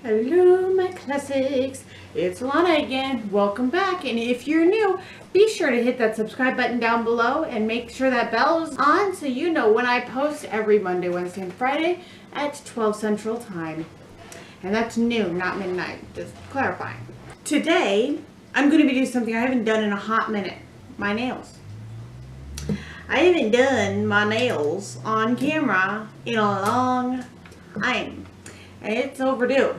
Hello my classics, it's Lana again. Welcome back, and if you're new, be sure to hit that subscribe button down below and make sure that bell is on so you know when I post every Monday, Wednesday, and Friday at 12 Central Time. And that's noon, not midnight, just clarifying. Today, I'm going to be doing something I haven't done in a hot minute, my nails. I haven't done my nails on camera in a long time, and it's overdue.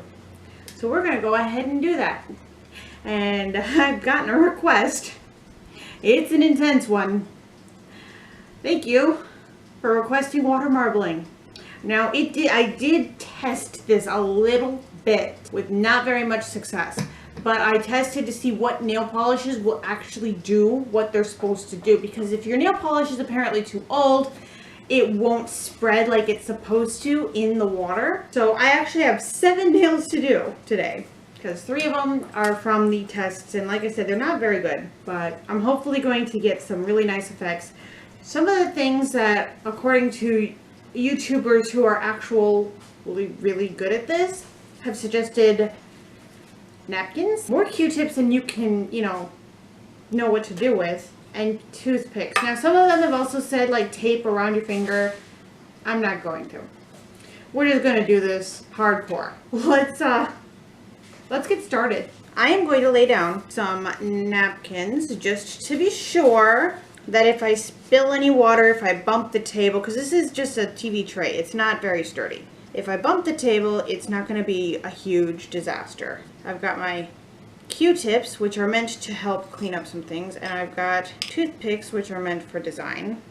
So we're going to go ahead and do that. And I've gotten a request. It's an intense one. Thank you for requesting water marbling. Now I did test this a little bit with not very much success. But I tested to see what nail polishes will actually do what they're supposed to do. Because if your nail polish is apparently too old, it won't spread like it's supposed to in the water. So I actually have 7 nails to do today, because 3 of them are from the tests, and like I said, they're not very good, but I'm hopefully going to get some really nice effects. Some of the things that, according to YouTubers who are actually really good at this, have suggested napkins, more Q-tips than you can, know what to do with, and toothpicks. Now some of them have also said like tape around your finger. I'm not going to. We're just going to do this hardcore. Let's get started. I am going to lay down some napkins just to be sure that if I spill any water, if I bump the table, because this is just a TV tray, it's not very sturdy. If I bump the table, it's not going to be a huge disaster. I've got my Q-tips, which are meant to help clean up some things, and I've got toothpicks, which are meant for design.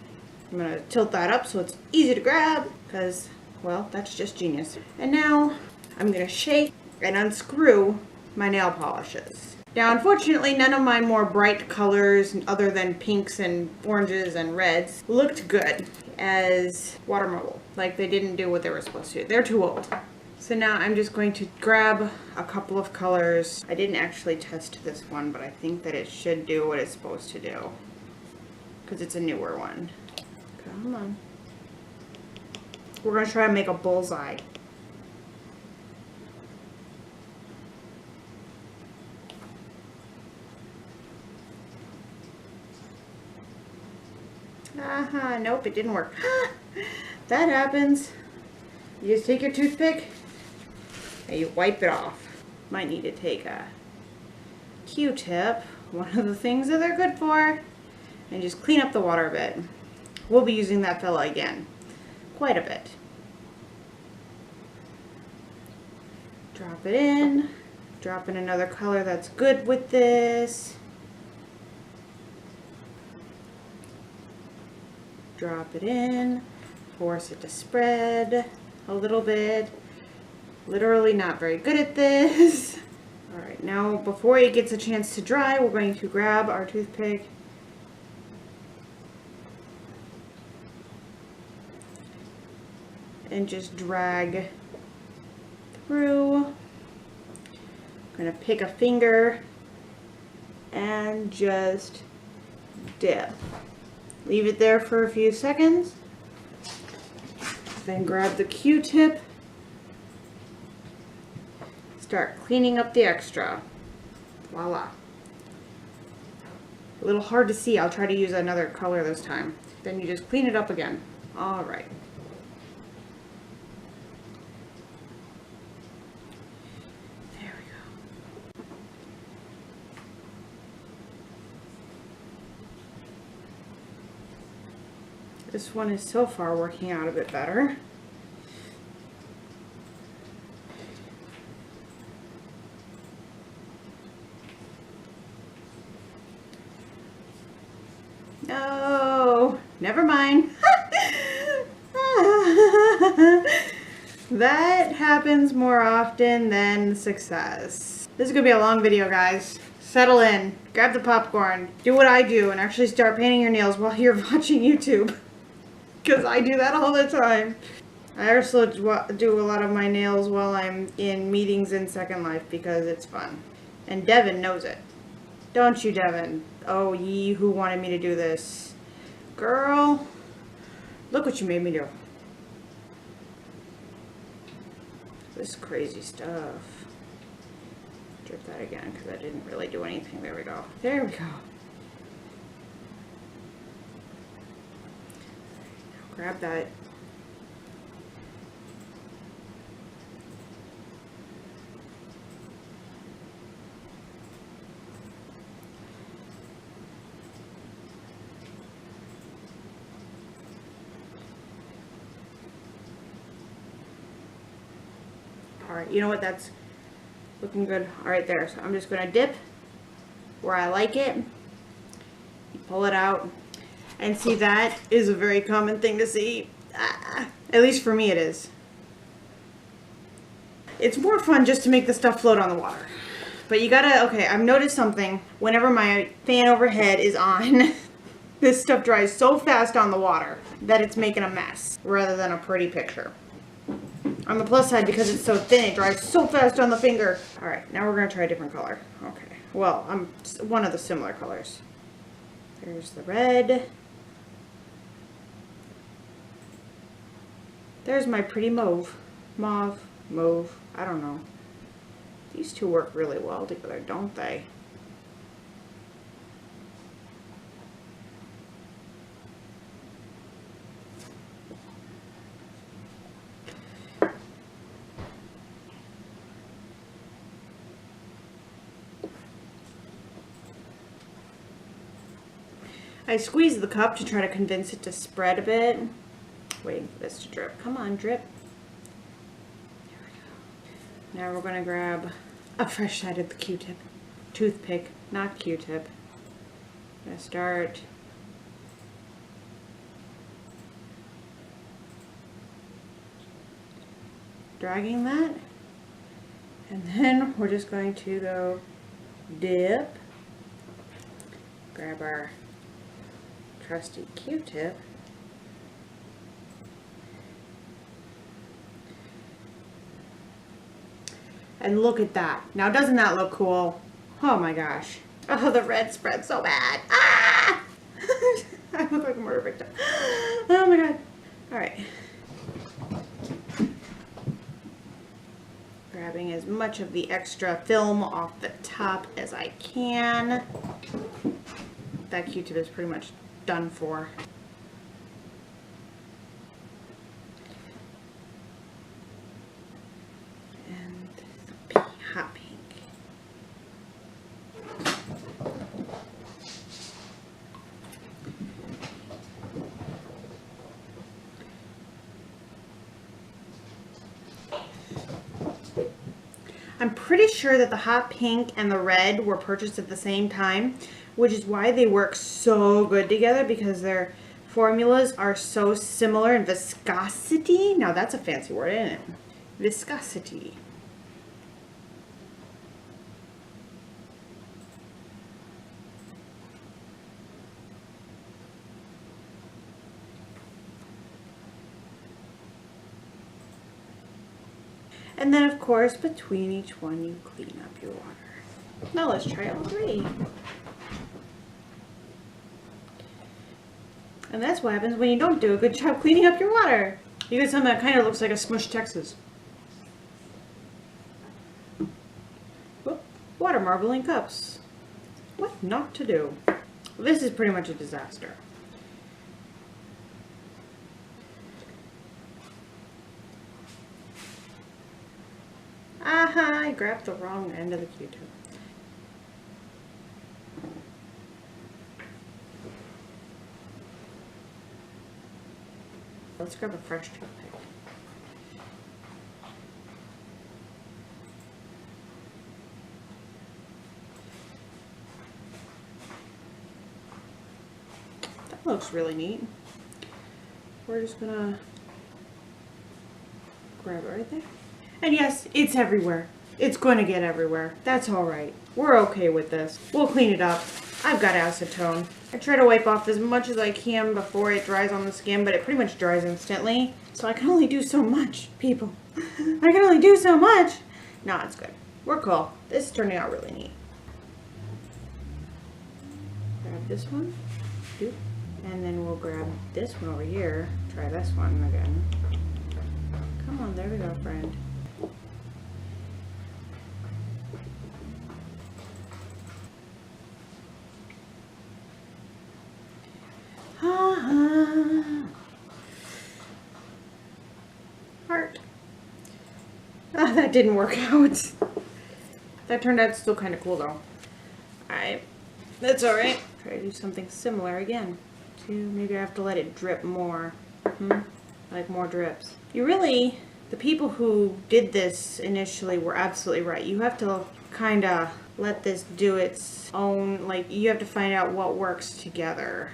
I'm going to tilt that up so it's easy to grab, because, well, that's just genius. And now I'm going to shake and unscrew my nail polishes. Now, unfortunately, none of my more bright colors, other than pinks and oranges and reds, looked good as water marble. Like, they didn't do what they were supposed to. They're too old. So now I'm just going to grab a couple of colors. I didn't actually test this one, but I think that it should do what it's supposed to do, because it's a newer one. Come on. We're going to try to make a bullseye. Nope, it didn't work. That happens. You just take your toothpick and you wipe it off. Might need to take a Q-tip, one of the things that they're good for, and just clean up the water a bit. We'll be using that fella again quite a bit. Drop it in. Drop in another color that's good with this. Drop it in. Force it to spread a little bit. Literally not very good at this. Alright, now before it gets a chance to dry, we're going to grab our toothpick and just drag through. I'm going to pick a finger and just dip. Leave it there for a few seconds. Then grab the Q-tip. Start cleaning up the extra. Voila. A little hard to see. I'll try to use another color this time. Then you just clean it up again. Alright. There we go. This one is so far working out a bit better. No, never mind. That happens more often than success. This is gonna be a long video, guys. Settle in, grab the popcorn, do what I do, and actually start painting your nails while you're watching YouTube. Because I do that all the time. I also do a lot of my nails while I'm in meetings in Second Life because it's fun. And Devin knows it. Don't you, Devin? Oh, ye who wanted me to do this. Girl, look what you made me do. This crazy stuff. Drip that again because I didn't really do anything. There we go. There we go. Grab that. Alright, you know what? That's looking good. Alright, there. So I'm just going to dip where I like it. You pull it out. And see, that is a very common thing to see. At least for me it is. It's more fun just to make the stuff float on the water. But you gotta, okay, I've noticed something. Whenever my fan overhead is on, this stuff dries so fast on the water that it's making a mess rather than a pretty picture. On the plus side, because it's so thin, it dries so fast on the finger. All right, now we're gonna try a different color. Okay, well, one of the similar colors. There's the red. There's my pretty mauve. Mauve, I don't know. These two work really well together, don't they? I squeeze the cup to try to convince it to spread a bit. Waiting for this to drip. Come on, drip. There we go. Now we're going to grab a fresh side of the Q-tip. Toothpick, not Q-tip. I'm going to start dragging that. And then we're just going to go dip. Grab our trusty Q-tip. And look at that. Now, doesn't that look cool? Oh my gosh. Oh, the red spread so bad. Ah! I look like a murder victim. Oh my god. All right. Grabbing as much of the extra film off the top as I can. That Q-tip is pretty much done for. And the hot pink. I'm pretty sure that the hot pink and the red were purchased at the same time, which is why they work so good together, because their formulas are so similar in viscosity. Now that's a fancy word, isn't it? Viscosity. And then, of course, between each one, you clean up your water. Now let's try all three. And that's what happens when you don't do a good job cleaning up your water. You get something that kind of looks like a smushed Texas. Whoop. Water marbling cups. What not to do? This is pretty much a disaster. Aha, I grabbed the wrong end of the Q-tip. Let's grab a fresh toothpick. That looks really neat. We're just gonna grab it right there. And yes, it's everywhere. It's going to get everywhere. That's all right. We're okay with this. We'll clean it up. I've got acetone. I try to wipe off as much as I can before it dries on the skin, but it pretty much dries instantly. So I can only do so much, people. I can only do so much. No, it's good. We're cool. This is turning out really neat. Grab this one. And then we'll grab this one over here. Try this one again. Come on, there we go, friend. Heart. Ah, that didn't work out. That turned out still kind of cool though. Alright, that's alright. Try to do something similar again. Maybe I have to let it drip more. Like more drips. The people who did this initially were absolutely right. You have to kind of let this do its own, like you have to find out what works together.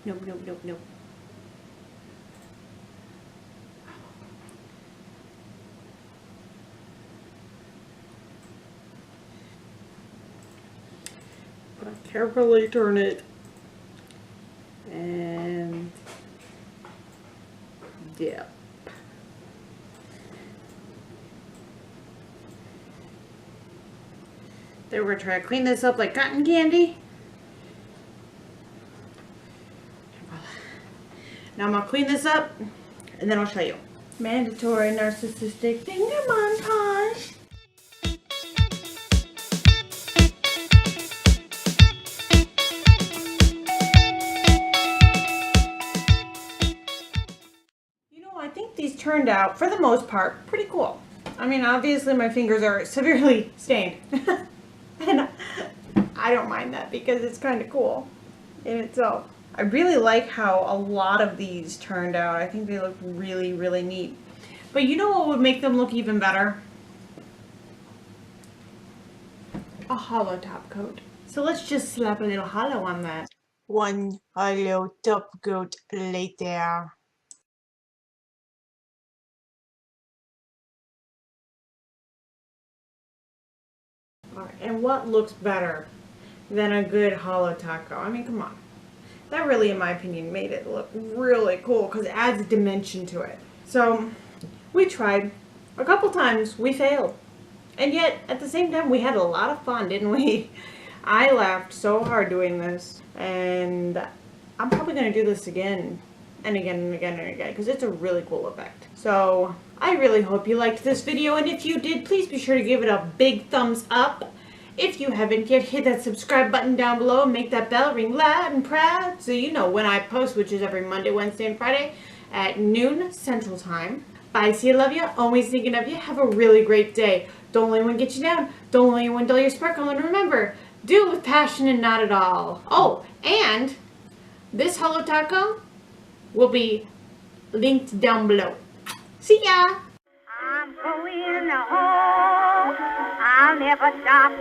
Nope. Carefully turn it and dip. Then we're gonna try to clean this up like cotton candy. Now I'm gonna clean this up and then I'll show you. Mandatory narcissistic finger montage. I think these turned out, for the most part, pretty cool. I mean, obviously my fingers are severely stained. And I don't mind that because it's kind of cool in itself. I really like how a lot of these turned out. I think they look really, really neat. But you know what would make them look even better? A hollow top coat. So let's just slap a little hollow on that. One hollow top coat later. And what looks better than a good hollow taco? I mean, come on. That really, in my opinion, made it look really cool because it adds a dimension to it. So, we tried. A couple times, we failed. And yet, at the same time, we had a lot of fun, didn't we? I laughed so hard doing this. And I'm probably going to do this again and again and again and again because it's a really cool effect. So I really hope you liked this video, and if you did, please be sure to give it a big thumbs up. If you haven't yet, hit that subscribe button down below and make that bell ring loud and proud so you know when I post, which is every Monday, Wednesday, and Friday at noon Central Time. Bye, see you, love you, always thinking of you. Have a really great day. Don't let anyone get you down. Don't let anyone dull your sparkle, and remember, do it with passion and not at all. Oh, and this hollow taco will be linked down below. See ya! I'm going home. I'll never stop.